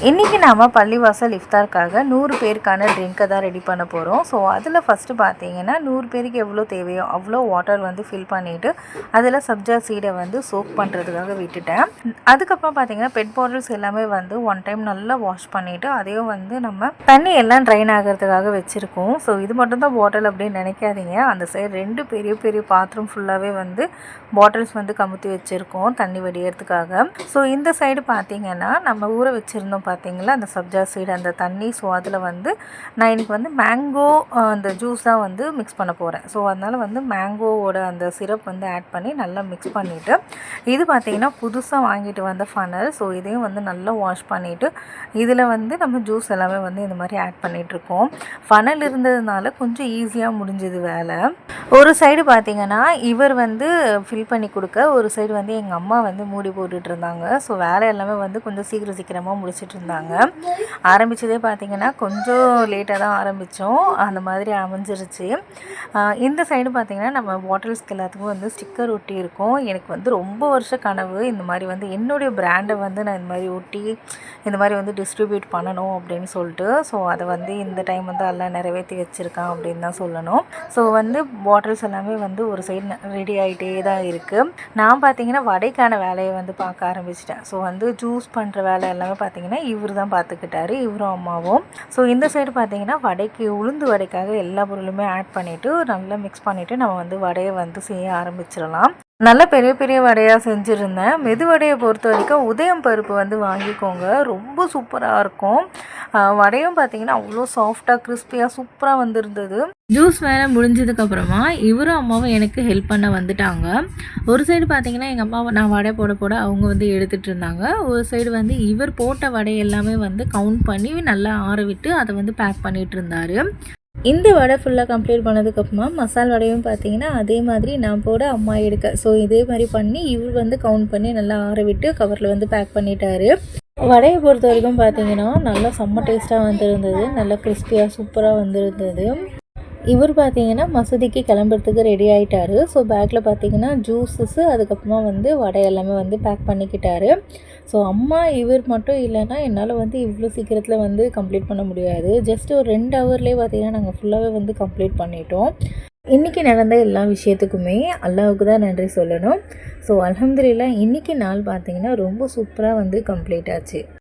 இன்றைக்கி நாம் பள்ளிவாசல் இஃப்தாருக்காக 100 பேருக்கான ட்ரிங்க்கை தான் ரெடி பண்ண போகிறோம். ஸோ அதில் ஃபஸ்ட்டு பார்த்தீங்கன்னா 100 பேருக்கு எவ்வளோ தேவையோ அவ்வளோ வாட்டர் வந்து ஃபில் பண்ணிவிட்டு அதில் சப்ஜா சீடை வந்து சோக் பண்ணுறதுக்காக விட்டுட்டேன். அதுக்கப்புறம் பார்த்தீங்கன்னா பெட் பாட்டில்ஸ் எல்லாமே வந்து ஒன் டைம் நல்லா வாஷ் பண்ணிவிட்டு அதையும் வந்து நம்ம தண்ணி எல்லாம் ட்ரைன் ஆகிறதுக்காக வச்சுருக்கோம். ஸோ இது மட்டும் தான் பாட்டில் அப்படின்னு நினைக்காதீங்க. அந்த சைடு 2 பெரிய பெரிய பாத்ரூம் ஃபுல்லாகவே வந்து பாட்டில்ஸ் வந்து கமுத்தி வச்சுருக்கோம் தண்ணி வடிகிறதுக்காக. ஸோ இந்த சைடு பார்த்தீங்கன்னா நம்ம ஊற வச்சுருந்தோம் பார்த்தீங்களா அந்த சப்ஜா சீடு அந்த தண்ணி. ஸோ அதில் வந்து நான் இன்றைக்கி வந்து மேங்கோ அந்த ஜூஸ் தான் வந்து மிக்ஸ் பண்ண போகிறேன். ஸோ அதனால் வந்து மேங்கோவோட அந்த சிரப் வந்து ஆட் பண்ணி நல்லா மிக்ஸ் பண்ணிவிட்டு இது பார்த்திங்கன்னா புதுசாக வாங்கிட்டு வந்த ஃபனல். ஸோ இதையும் வந்து நல்லா வாஷ் பண்ணிவிட்டு இதில் வந்து நம்ம ஜூஸ் எல்லாமே வந்து இந்த மாதிரி ஆட் பண்ணிகிட்ருக்கோம். ஃபனல் இருந்ததுனால கொஞ்சம் ஈஸியாக முடிஞ்சது வேலை. ஒரு சைடு பார்த்திங்கன்னா இவர் வந்து ஃபில் பண்ணி கொடுக்க, ஒரு சைடு வந்து எங்கள் அம்மா வந்து மூடி போட்டுட்டு இருந்தாங்க. ஸோ வேலை எல்லாமே வந்து கொஞ்சம் சீக்கிரமாக முடிச்சிட்டு இருந்தாங்க. ஆரம்பித்ததே பார்த்திங்கன்னா கொஞ்சம் லேட்டாக தான் ஆரம்பித்தோம். அந்த மாதிரி அமைஞ்சிருச்சு. இந்த சைடு பார்த்திங்கன்னா நம்ம பாட்டில்ஸ்க்கு எல்லாத்துக்கும் வந்து ஸ்டிக்கர் ஒட்டி இருக்கும். எனக்கு வந்து ரொம்ப வருஷ கனவு இந்த மாதிரி வந்து என்னுடைய பிராண்டை வந்து நான் இந்த மாதிரி ஒட்டி இந்த மாதிரி வந்து டிஸ்ட்ரிபியூட் பண்ணணும் அப்படின்னு சொல்லிட்டு. ஸோ அதை வந்து இந்த டைம் வந்து எல்லாம் நிறைவேற்றி வச்சுருக்கான் அப்படின்னு தான் சொல்லணும். ஸோ வந்து பாட்டில்ஸ் எல்லாமே வந்து ஒரு சைடு ரெடி ஆகிட்டே தான் இருக்குது. நான் பார்த்திங்கன்னா வடைக்கான வேலையை வந்து பார்க்க ஆரம்பிச்சிட்டேன். ஸோ வந்து ஜூஸ் பண்ணுற வேலை எல்லாமே பார்த்திங்கன்னா இவர் தான் பார்த்துக்கிட்டாரு, இவரும் அம்மாவும். ஸோ இந்த சைடு பார்த்திங்கன்னா வடைக்கு உளுந்து வடைக்காக எல்லா பொருளுமே ஆட் பண்ணிவிட்டு நல்லா மிக்ஸ் பண்ணிவிட்டு நம்ம வந்து வடையை வந்து செய்ய ஆரம்பிச்சிடலாம். நல்ல பெரிய பெரிய வடையாக செஞ்சுருந்தேன். மெது வடையை பொறுத்த வரைக்கும் உதயம் பருப்பு வந்து வாங்கிக்கோங்க, ரொம்ப சூப்பராக இருக்கும். வடையும் பார்த்திங்கன்னா அவ்வளோ சாஃப்டாக கிறிஸ்பியாக சூப்பராக வந்துருந்தது. ஜூஸ் வேலை முடிஞ்சதுக்கப்புறமா இவரும் அம்மாவும் எனக்கு ஹெல்ப் பண்ண வந்துட்டாங்க. ஒரு சைடு பார்த்திங்கன்னா எங்கள் அம்மாவை நான் வடை போட அவங்க வந்து எடுத்துகிட்டு இருந்தாங்க. ஒரு சைடு வந்து இவர் போட்ட வடை எல்லாமே வந்து கவுண்ட் பண்ணி நல்லா ஆற விட்டு அதை வந்து பேக் பண்ணிகிட்டு இருந்தார். இந்த வடை ஃபுல்லாக கம்ப்ளீட் பண்ணதுக்கப்புறமா மசால் வடையும் பார்த்திங்கன்னா அதே மாதிரி நான் போட அம்மா எடுக்க. ஸோ இதே மாதிரி பண்ணி இவர் வந்து கவுண்ட் பண்ணி நல்லா ஆற விட்டு கவரில் வந்து பேக் பண்ணிட்டாரு. வடையை பொறுத்த வரைக்கும் பார்த்திங்கன்னா நல்லா செம்ம டேஸ்ட்டாக வந்துருந்தது, நல்லா கிறிஸ்பியாக சூப்பராக வந்துருந்தது. இவர் பார்த்திங்கன்னா மசூதிக்கு கிளம்புறதுக்கு ரெடி ஆகிட்டார். ஸோ பேக்கில் பார்த்திங்கன்னா ஜூஸஸ்ஸு அதுக்கப்புறமா வந்து வடை எல்லாமே வந்து பேக் பண்ணிக்கிட்டாரு. ஸோ அம்மா இவர் மட்டும் இல்லைன்னா என்னால் வந்து இவ்வளோ சீக்கிரத்தில் வந்து கம்ப்ளீட் பண்ண முடியாது. ஜஸ்ட் ஒரு 2 ஹவர்லேயே பார்த்திங்கன்னா நாங்கள் ஃபுல்லாகவே வந்து கம்ப்ளீட் பண்ணிட்டோம். இன்றைக்கி நடந்த எல்லா விஷயத்துக்குமே அல்லாஹ்வுக்கு தான் நன்றி சொல்லணும். ஸோ அல்ஹம்துலில்லாஹ் இன்றைக்கி நாள் பார்த்திங்கன்னா ரொம்ப சூப்பராக வந்து கம்ப்ளீட் ஆச்சு.